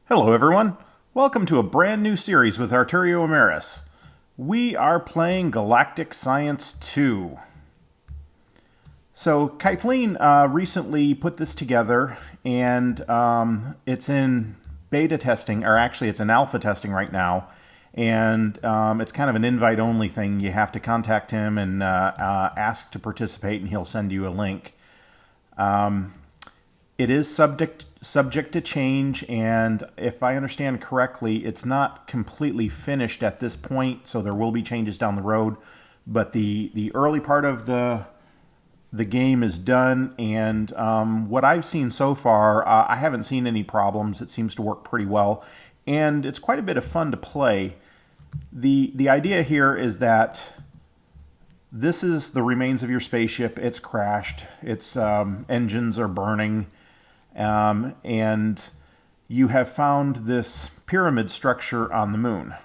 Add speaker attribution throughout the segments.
Speaker 1: Hello everyone, welcome to a brand new series with Arturio Emerys. We are playing Galactic Science 2. So Kathleen recently put this together and it's in beta testing, or actually it's in alpha testing right now. And it's kind of an invite-only thing. You have to contact him and ask to participate and he'll send you a link. It is subject to change, and if I understand correctly, it's not completely finished at this point, so there will be changes down the road. But the early part of the game is done, and what I've seen so far, I haven't seen any problems. It seems to work pretty well, and it's quite a bit of fun to play. The idea here is that this is the remains of your spaceship. It's crashed. Its engines are burning. And you have found this pyramid structure on the moon.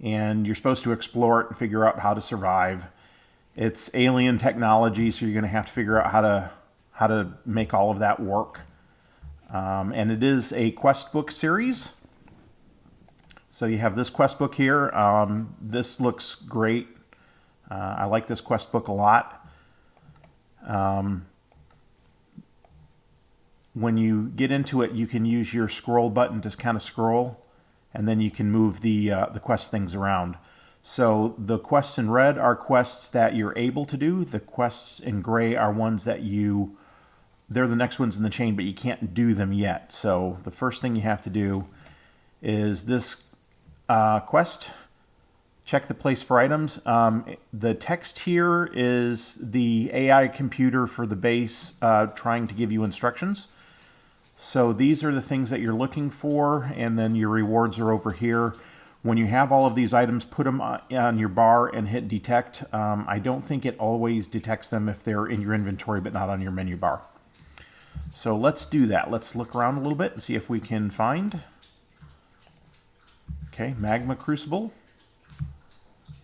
Speaker 1: And you're supposed to explore it and figure out how to survive. It's alien technology, so you're going to have to figure out how to make all of that work. And it is a quest book series. So you have this quest book here. This looks great. I like this quest book a lot. When you get into it, you can use your scroll button to kind of scroll, and then you can move the quest things around. So the quests in red are quests that you're able to do. The quests in gray are ones that they're the next ones in the chain, but you can't do them yet. So the first thing you have to do is this quest. Check the place for items. The text here is the AI computer for the base trying to give you instructions. So these are the things that you're looking for, and then your rewards are over here. When you have all of these items, put them on your bar and hit detect. I don't think it always detects them if they're in your inventory but not on your menu bar. So let's do that. Let's look around a little bit and see if we can find. Okay, magma crucible.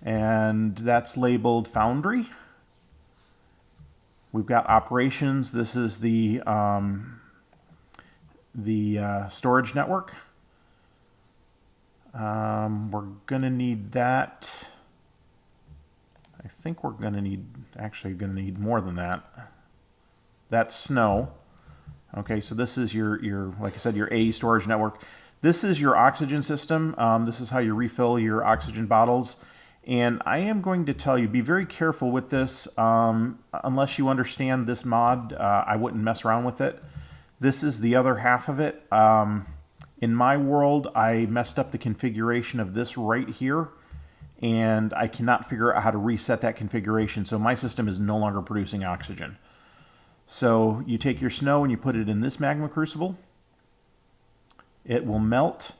Speaker 1: And that's labeled foundry. We've got operations. This is the storage network. We're gonna need that. I think we're gonna need, actually gonna need more than that. That's snow. Okay, so this is your like I said, your A storage network. This is your oxygen system. This is how you refill your oxygen bottles. And I am going to tell you, be very careful with this. Unless you understand this mod, I wouldn't mess around with it. This is the other half of it. In my world, I messed up the configuration of this right here, and I cannot figure out how to reset that configuration, so my system is no longer producing oxygen. So you take your snow and you put it in this magma crucible. It will melt.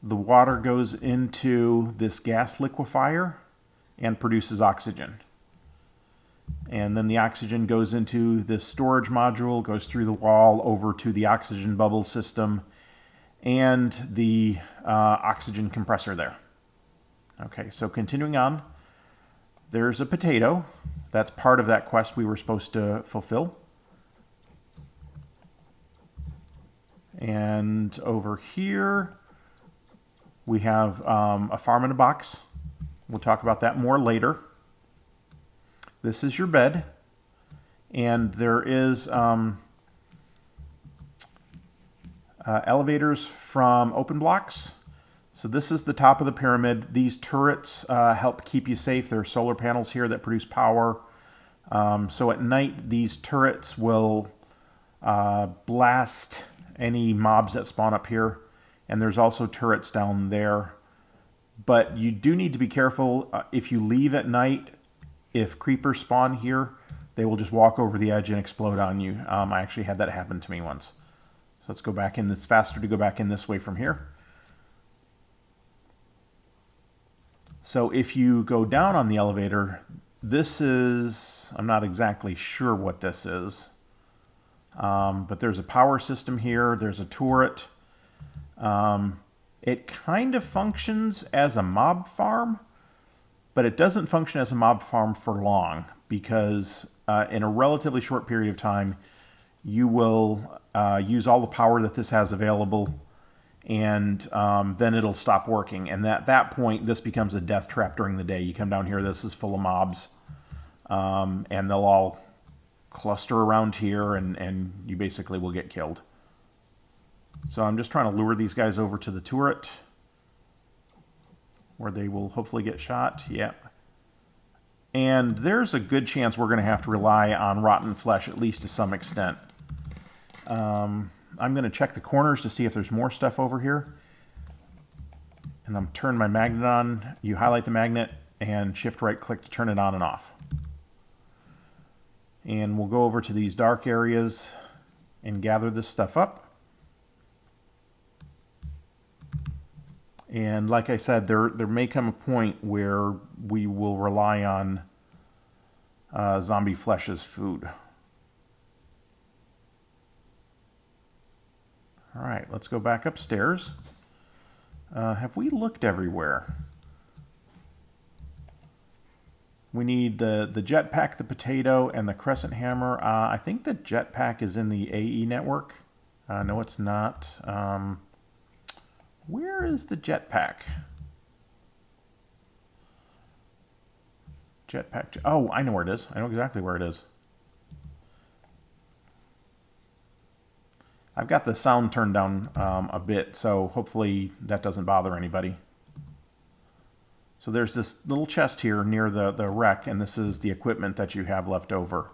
Speaker 1: The water goes into this gas liquefier and produces oxygen. And then the oxygen goes into this storage module, goes through the wall over to the oxygen bubble system and the oxygen compressor there. Okay, so continuing on, there's a potato. That's part of that quest we were supposed to fulfill. And over here, we have a farm in a box. We'll talk about that more later. This is your bed. And there is elevators from open blocks. So this is the top of the pyramid. These turrets help keep you safe. There are solar panels here that produce power. So at night, these turrets will blast any mobs that spawn up here. And there's also turrets down there. But you do need to be careful. If you leave at night, if creepers spawn here, they will just walk over the edge and explode on you. I actually had that happen to me once. So let's go back in. It's faster to go back in this way from here. So if you go down on the elevator, this is, I'm not exactly sure what this is. But there's a power system here. There's a turret. It kind of functions as a mob farm, but it doesn't function as a mob farm for long because in a relatively short period of time, you will use all the power that this has available, and then it'll stop working. And at that point, this becomes a death trap during the day. You come down here, this is full of mobs, and they'll all cluster around here, and you basically will get killed. So I'm just trying to lure these guys over to the turret, where they will hopefully get shot. Yep. And there's a good chance we're going to have to rely on rotten flesh, at least to some extent. I'm going to check the corners to see if there's more stuff over here. And I'm turning my magnet on. You highlight the magnet and shift right click to turn it on and off. And we'll go over to these dark areas and gather this stuff up. And like I said, there may come a point where we will rely on zombie flesh as food. All right, let's go back upstairs. Have we looked everywhere? We need the jetpack, the potato, and the crescent hammer. I think the jetpack is in the AE network. No, it's not. Where is the jetpack? Jetpack. Oh, I know where it is. I know exactly where it is. I've got the sound turned down a bit, so hopefully that doesn't bother anybody. So there's this little chest here near the wreck, and this is the equipment that you have left over.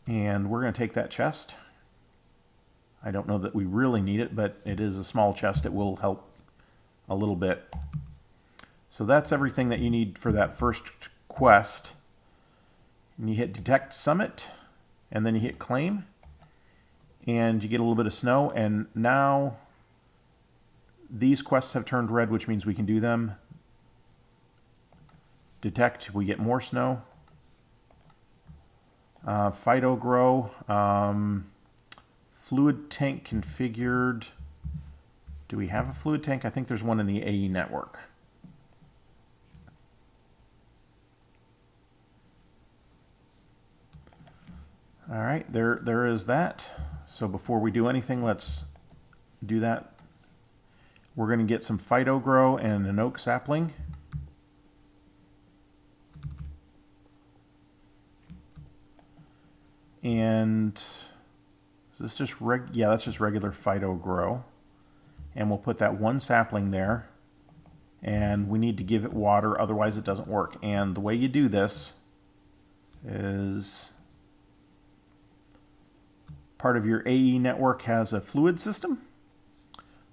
Speaker 1: And we're going to take that chest. I don't know that we really need it, but it is a small chest. It will help a little bit. So that's everything that you need for that first quest. And you hit Detect Summit, and then you hit Claim, and you get a little bit of snow. And now these quests have turned red, which means we can do them. Detect, we get more snow. Phyto Grow. Fluid tank configured. Do we have a fluid tank? I think there's one in the AE network. All right, there is that. So before we do anything, let's do that. We're going to get some Phyto Grow and an oak sapling. And is this just yeah, that's just regular Phyto Grow. And we'll put that one sapling there. And we need to give it water, otherwise it doesn't work. And the way you do this is part of your AE network has a fluid system.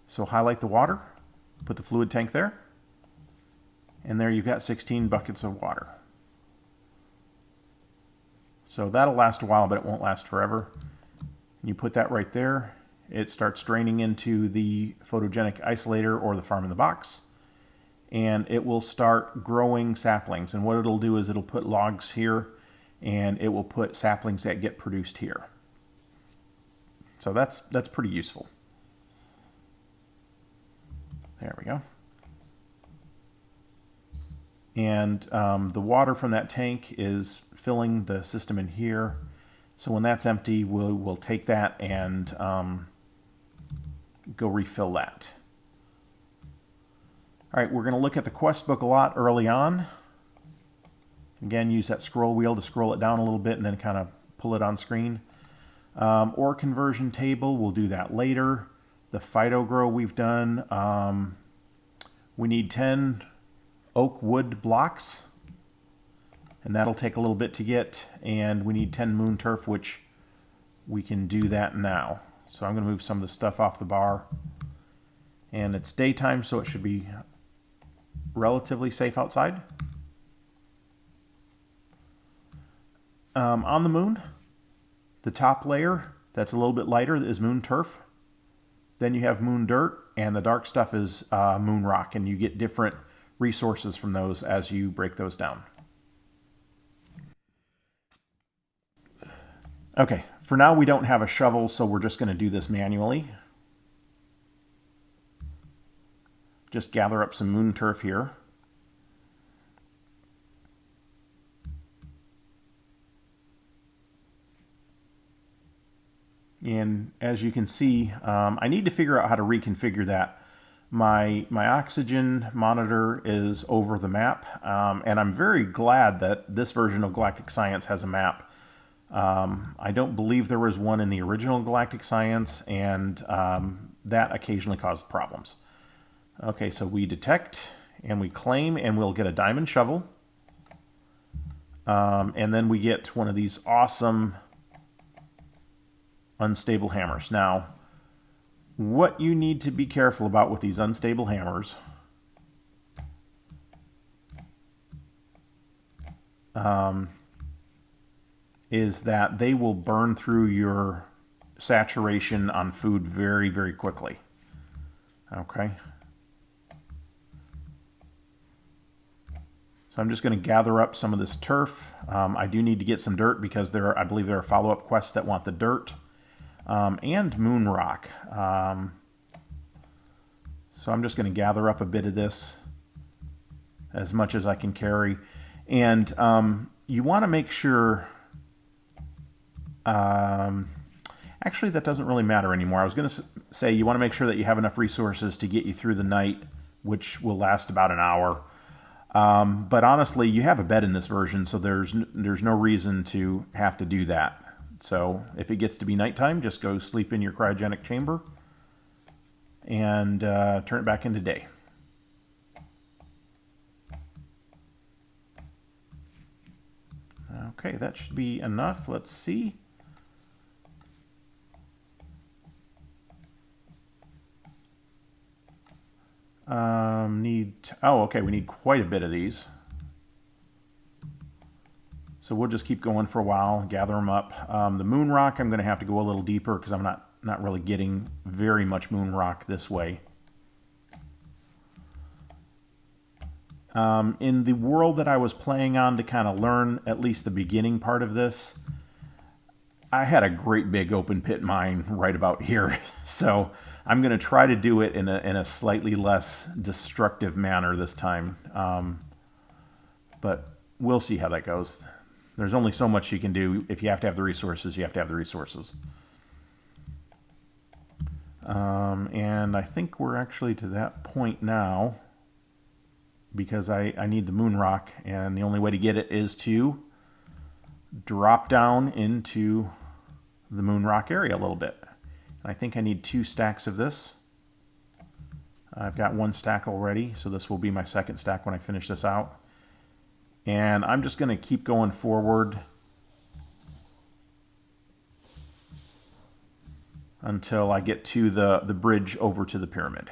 Speaker 1: So highlight the water, put the fluid tank there. And there you've got 16 buckets of water. So that'll last a while, but it won't last forever. You put that right there. It starts draining into the photogenic isolator or the farm in the box. And it will start growing saplings. And what it'll do is it'll put logs here, and it will put saplings that get produced here. So that's pretty useful. There we go. And the water from that tank is filling the system in here. So when that's empty, we'll take that and go refill that. All right, we're going to look at the quest book a lot early on. Again, use that scroll wheel to scroll it down a little bit and then kind of pull it on screen. Ore conversion table, we'll do that later. The Phyto Grow we've done. We need 10 oak wood blocks, and that'll take a little bit to get. And we need 10 moon turf, which we can do that now. So I'm going to move some of the stuff off the bar. And it's daytime, so it should be relatively safe outside. On the moon, the top layer that's a little bit lighter is moon turf. Then you have moon dirt, and the dark stuff is moon rock, and you get different resources from those as you break those down. Okay, for now we don't have a shovel, so we're just going to do this manually. Just gather up some moon turf here. And as you can see, I need to figure out how to reconfigure that. My oxygen monitor is over the map, and I'm very glad that this version of Galactic Science has a map. I don't believe there was one in the original Galactic Science, and that occasionally caused problems. Okay, so we detect and we claim, and we'll get a diamond shovel. And then we get one of these awesome unstable hammers. Now, what you need to be careful about with these unstable hammers is that they will burn through your saturation on food very, very quickly. Okay. So I'm just going to gather up some of this turf. I do need to get some dirt because I believe there are follow-up quests that want the dirt. And moon rock. So I'm just going to gather up a bit of this, as much as I can carry. And you want to make sure... actually, that doesn't really matter anymore. I was going to say you want to make sure that you have enough resources to get you through the night, which will last about an hour. But honestly, you have a bed in this version, so there's no reason to have to do that. So if it gets to be nighttime, just go sleep in your cryogenic chamber and turn it back into day. Okay, that should be enough. Let's see. Okay, we need quite a bit of these. So we'll just keep going for a while, gather them up. The moon rock, I'm going to have to go a little deeper because I'm not really getting very much moon rock this way. In the world that I was playing on to kind of learn at least the beginning part of this, I had a great big open pit mine right about here. So I'm going to try to do it in a slightly less destructive manner this time. But we'll see how that goes. There's only so much you can do. If you have to have the resources, you have to have the resources. And I think we're actually to that point now because I need the moon rock, and the only way to get it is to drop down into the moon rock area a little bit. I think I need 2 stacks of this. I've got 1 stack already, so this will be my second stack when I finish this out. And I'm just going to keep going forward until I get to the bridge over to the pyramid.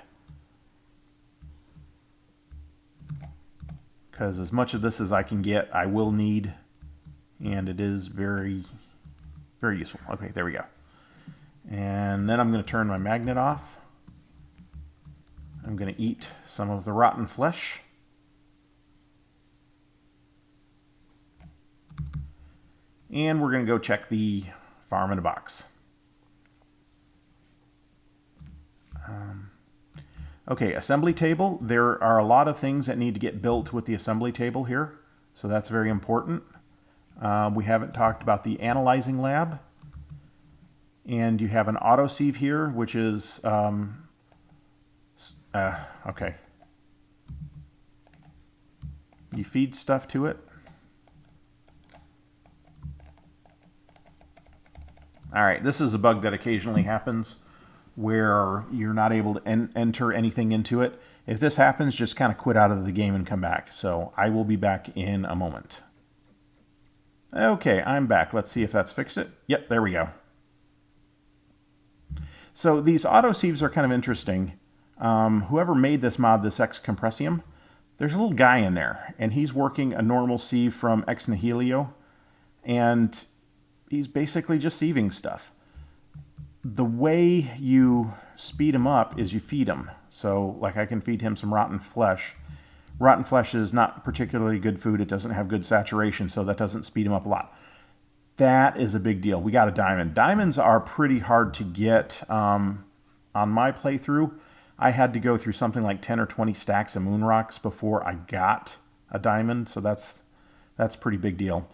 Speaker 1: Because as much of this as I can get, I will need, and it is very, very useful. Okay, there we go. And then I'm going to turn my magnet off. I'm going to eat some of the rotten flesh. And we're going to go check the farm in a box. Okay, assembly table. There are a lot of things that need to get built with the assembly table here, so that's very important. We haven't talked about the analyzing lab. And you have an auto sieve here, which is, okay. You feed stuff to it. All right, this is a bug that occasionally happens where you're not able to enter anything into it. If this happens, just kind of quit out of the game and come back. So I will be back in a moment. Okay, I'm back. Let's see if that's fixed it. Yep, there we go. So these auto sieves are kind of interesting. Whoever made this mod, this Ex Compressium, there's a little guy in there, and he's working a normal sieve from Ex Nihilio, and he's basically just sieving stuff. The way you speed him up is you feed him. So, like, I can feed him some rotten flesh. Rotten flesh is not particularly good food. It doesn't have good saturation, so that doesn't speed him up a lot. That is a big deal. We got a diamond. Diamonds are pretty hard to get. On my playthrough, I had to go through something like 10 or 20 stacks of moon rocks before I got a diamond, so that's a pretty big deal.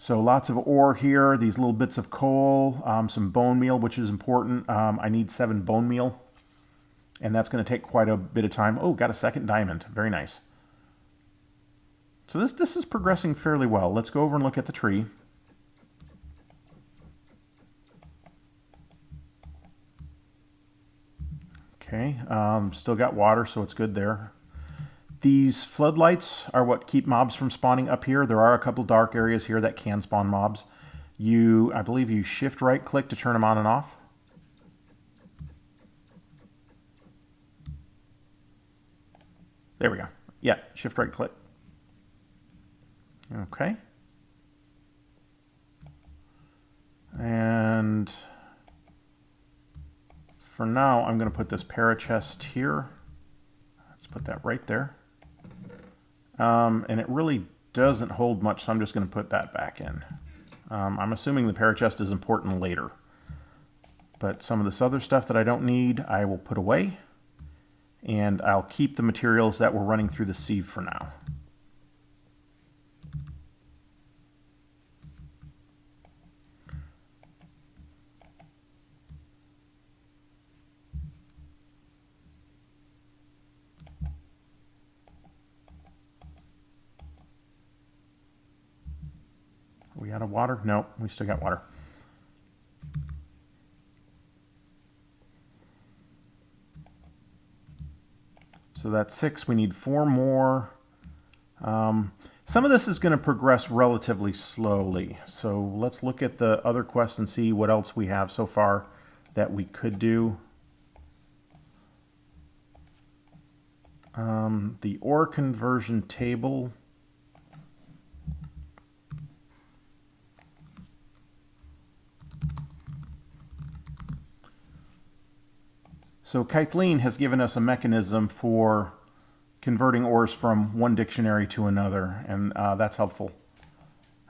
Speaker 1: So lots of ore here, these little bits of coal, some bone meal, which is important. I need 7 bone meal, and that's going to take quite a bit of time. Oh, got a second diamond. Very nice. So this is progressing fairly well. Let's go over and look at the tree. Okay, still got water, so it's good there. These floodlights are what keep mobs from spawning up here. There are a couple dark areas here that can spawn mobs. I believe you shift right click to turn them on and off. There we go. Yeah, shift right click. Okay. And for now, I'm going to put this parachest here. Let's put that right there. And it really doesn't hold much, so I'm just going to put that back in. I'm assuming the parachest is important later. But some of this other stuff that I don't need, I will put away. And I'll keep the materials that we're running through the sieve for now. Are we out of water? No, we still got water. So that's 6. We need 4 more. Some of this is going to progress relatively slowly. So let's look at the other quests and see what else we have so far that we could do. The ore conversion table. So Kathleen has given us a mechanism for converting ores from one dictionary to another, and that's helpful.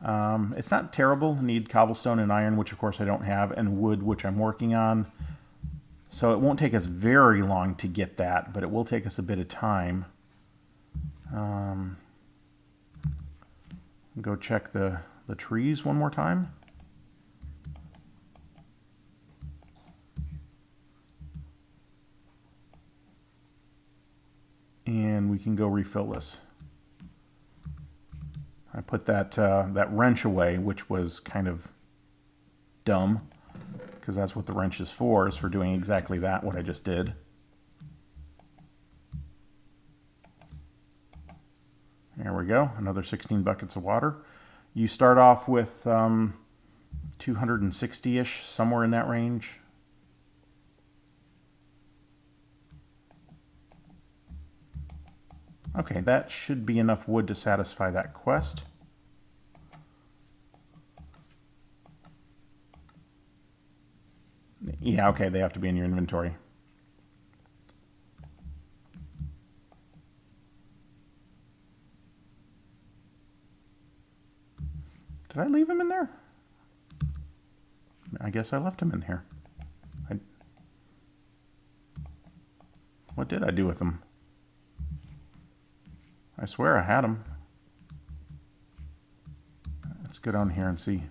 Speaker 1: It's not terrible. I need cobblestone and iron, which of course I don't have, and wood, which I'm working on. So it won't take us very long to get that, but it will take us a bit of time. Go check the trees one more time. And we can go refill this. I put that wrench away, which was kind of dumb, because that's what the wrench is for doing exactly that, what I just did. There we go, another 16 buckets of water. You start off with 260-ish, somewhere in that range. Okay, that should be enough wood to satisfy that quest. Yeah, okay, they have to be in your inventory. Did I leave him in there? I guess I left him in here. What did I do with him? I swear I had him. Let's go down here and see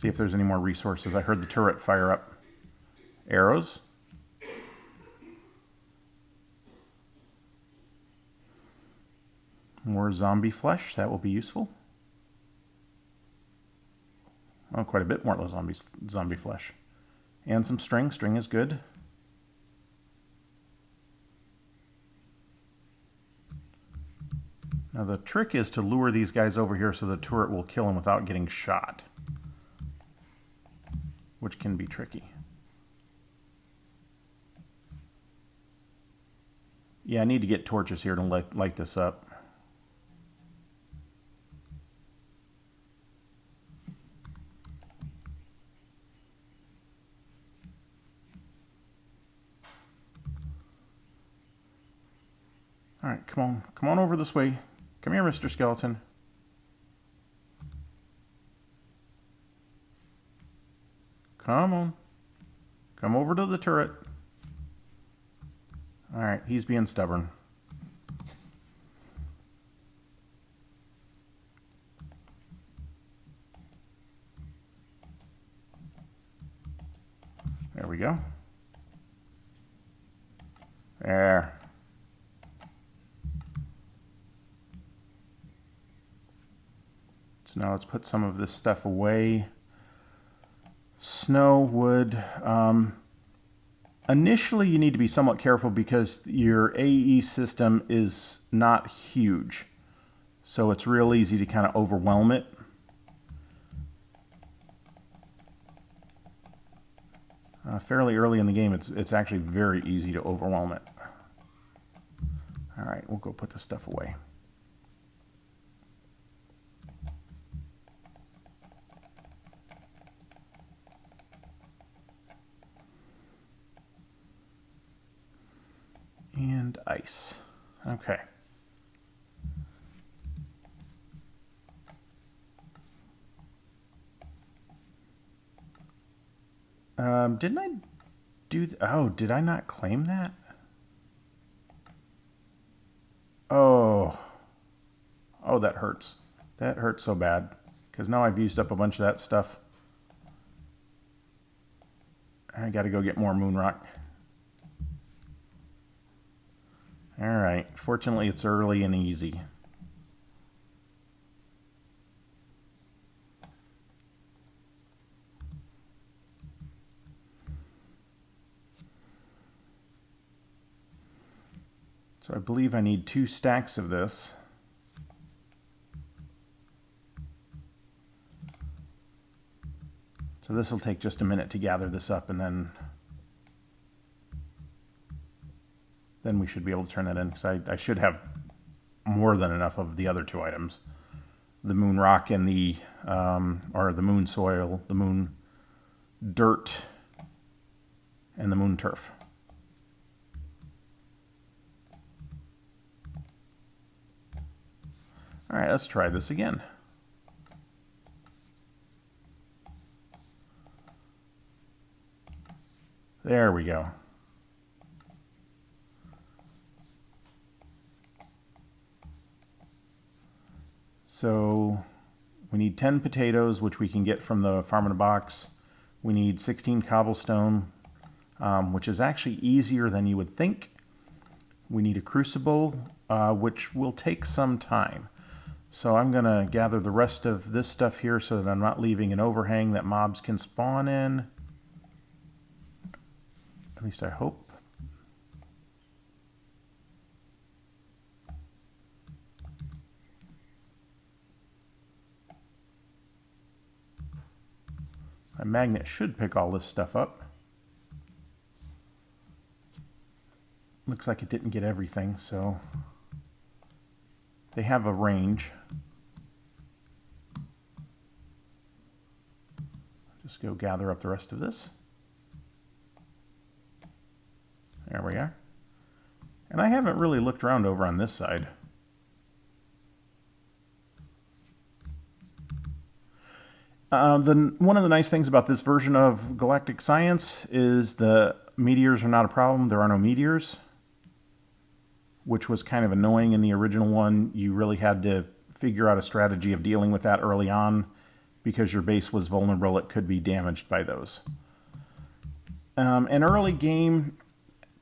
Speaker 1: if there's any more resources. I heard the turret fire up. Arrows. More zombie flesh. That will be useful. Oh, quite a bit more zombie flesh. And some string. String is good. Now the trick is to lure these guys over here so the turret will kill them without getting shot, which can be tricky. Yeah, I need to get torches here to light this up. All right, come on over this way. Come here, Mr. Skeleton. Come on. Come over to the turret. All right, he's being stubborn. There we go. There. So now let's put some of this stuff away. Snow, wood. Initially, you need to be somewhat careful because your AE system is not huge. So it's real easy to kind of overwhelm it. Fairly early in the game, it's actually very easy to overwhelm it. All right, we'll go put this stuff away. And ice. Okay. Didn't I do... Oh, did I not claim that? Oh. Oh, that hurts. That hurts so bad. Because now I've used up a bunch of that stuff. I got to go get more moon rock. Alright. Fortunately, it's early and easy. So I believe I need 2 stacks of this. So this will take just a minute to gather this up, and then we should be able to turn that in, because I should have more than enough of the other 2 items. The moon rock and the, or the moon soil, the moon dirt, and the moon turf. All right, let's try this again. There we go. So we need 10 potatoes, which we can get from the farm in a box. We need 16 cobblestone, which is actually easier than you would think. We need a crucible, which will take some time. So I'm going to gather the rest of this stuff here so that I'm not leaving an overhang that mobs can spawn in. At least I hope. My magnet should pick all this stuff up. Looks like it didn't get everything, so they have a range. Just go gather up the rest of this. There we are. And I haven't really looked around over on this side. One of the nice things about this version of Galactic Science is the meteors are not a problem. There are no meteors, which was kind of annoying in the original one. You really had to figure out a strategy of dealing with that early on because your base was vulnerable. It could be damaged by those. An early game,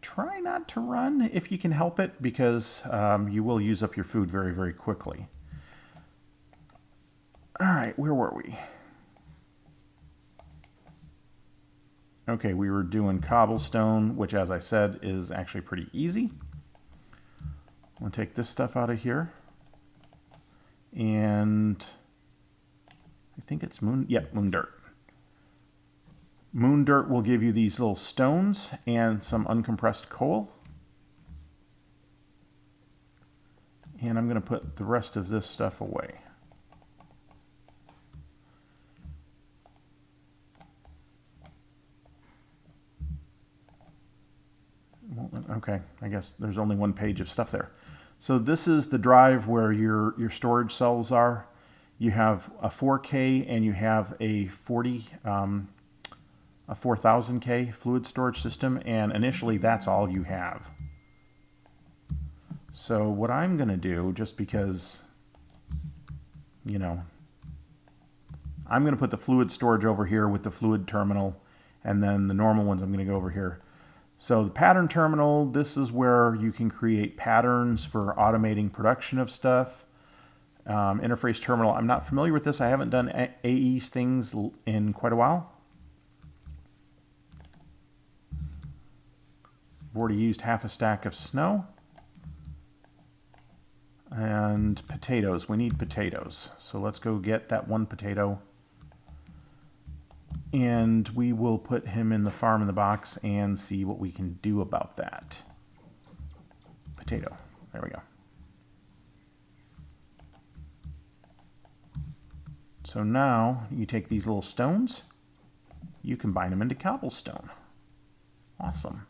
Speaker 1: try not to run if you can help it, because you will use up your food very, very quickly. All right, where were we? Okay, we were doing cobblestone, which, as I said, is actually pretty easy. I'm going to take this stuff out of here. And I think it's moon dirt. Moon dirt will give you these little stones and some uncompressed coal. And I'm going to put the rest of this stuff away. Okay, I guess there's only one page of stuff there. So this is the drive where your storage cells are. You have a 4K and you have a 4000K fluid storage system, and initially that's all you have. So what I'm going to do, just because, you know, I'm going to put the fluid storage over here with the fluid terminal, and then the normal ones I'm going to go over here. So the pattern terminal, this is where you can create patterns for automating production of stuff. Interface terminal, I'm not familiar with this. I haven't done AE things in quite a while. I've already used half a stack of snow. And potatoes, we need potatoes. So let's go get that one potato. And we will put him in the farm in the box and see what we can do about that. Potato, there we go. So now you take these little stones, you combine them into cobblestone. Awesome.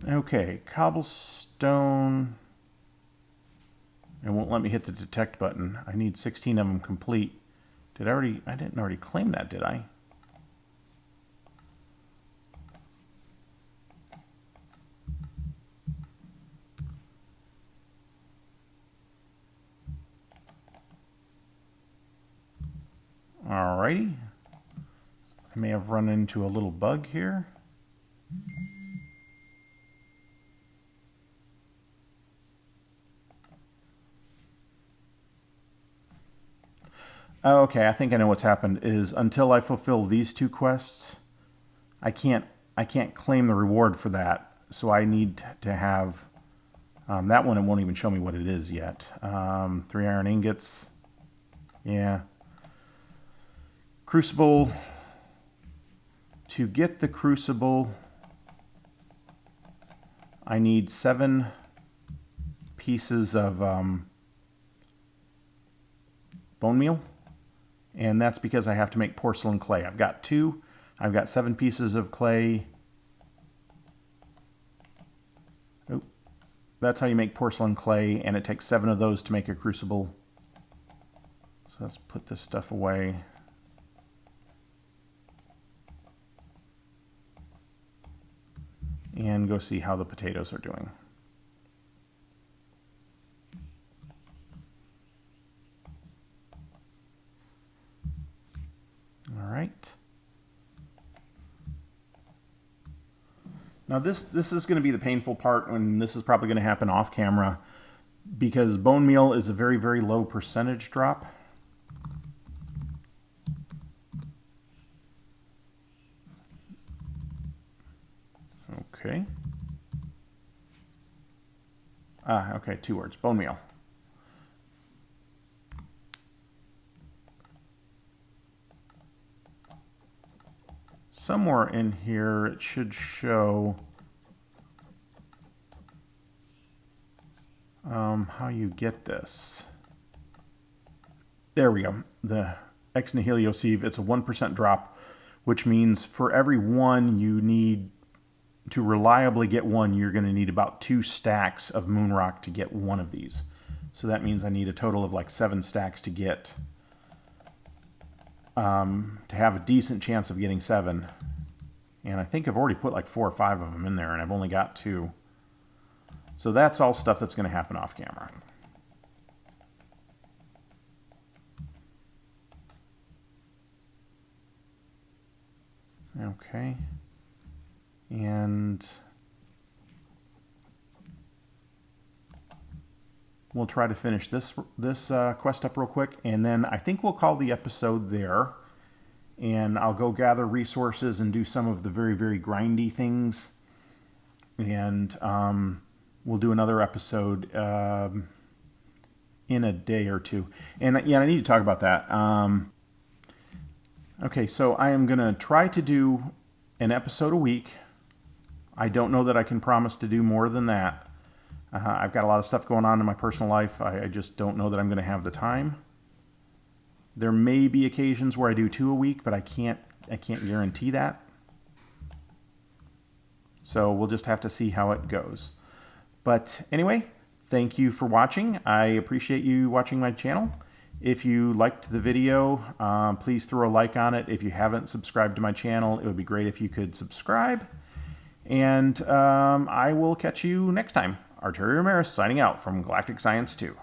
Speaker 1: Okay, cobblestone. It won't let me hit the detect button. I need 16 of them complete. I didn't already claim that, did I? Alrighty. I may have run into a little bug here. Okay, I think I know what's happened. Is until I fulfill these two quests, I can't claim the reward for that. So I need to have that one. It won't even show me what it is yet. 3 iron ingots. Yeah. Crucible. To get the crucible, I need 7 pieces of bone meal. And that's because I have to make porcelain clay. I've got 2. I've got 7 pieces of clay. Oh, that's how you make porcelain clay, and it takes 7 of those to make a crucible. So let's put this stuff away. And go see how the potatoes are doing. All right. Now this is going to be the painful part, and this is probably going to happen off camera, because bone meal is a very, very low percentage drop. Okay. Okay, 2 words. Bone meal. Somewhere in here it should show how you get this. There we go. The ex nihilo sieve, it's a 1% drop, which means for every 1 you need to reliably get 1, you're going to need about 2 stacks of moon rock to get 1 of these. So that means I need a total of like 7 stacks to get, to have a decent chance of getting 7. And I think I've already put like 4 or 5 of them in there, and I've only got 2. So that's all stuff that's going to happen off camera. Okay. And we'll try to finish this quest up real quick, and then I think we'll call the episode there. And I'll go gather resources and do some of the very, very grindy things. And we'll do another episode in a day or 2. And yeah, I need to talk about that. Okay, so I am going to try to do an episode a week. I don't know that I can promise to do more than that. I've got a lot of stuff going on in my personal life. I just don't know that I'm going to have the time. There may be occasions where I do 2 a week, but I can't guarantee that. So we'll just have to see how it goes. But anyway, thank you for watching. I appreciate you watching my channel. If you liked the video, please throw a like on it. If you haven't subscribed to my channel, it would be great if you could subscribe. And I will catch you next time. Arturio Emerys signing out from Galactic Science 2.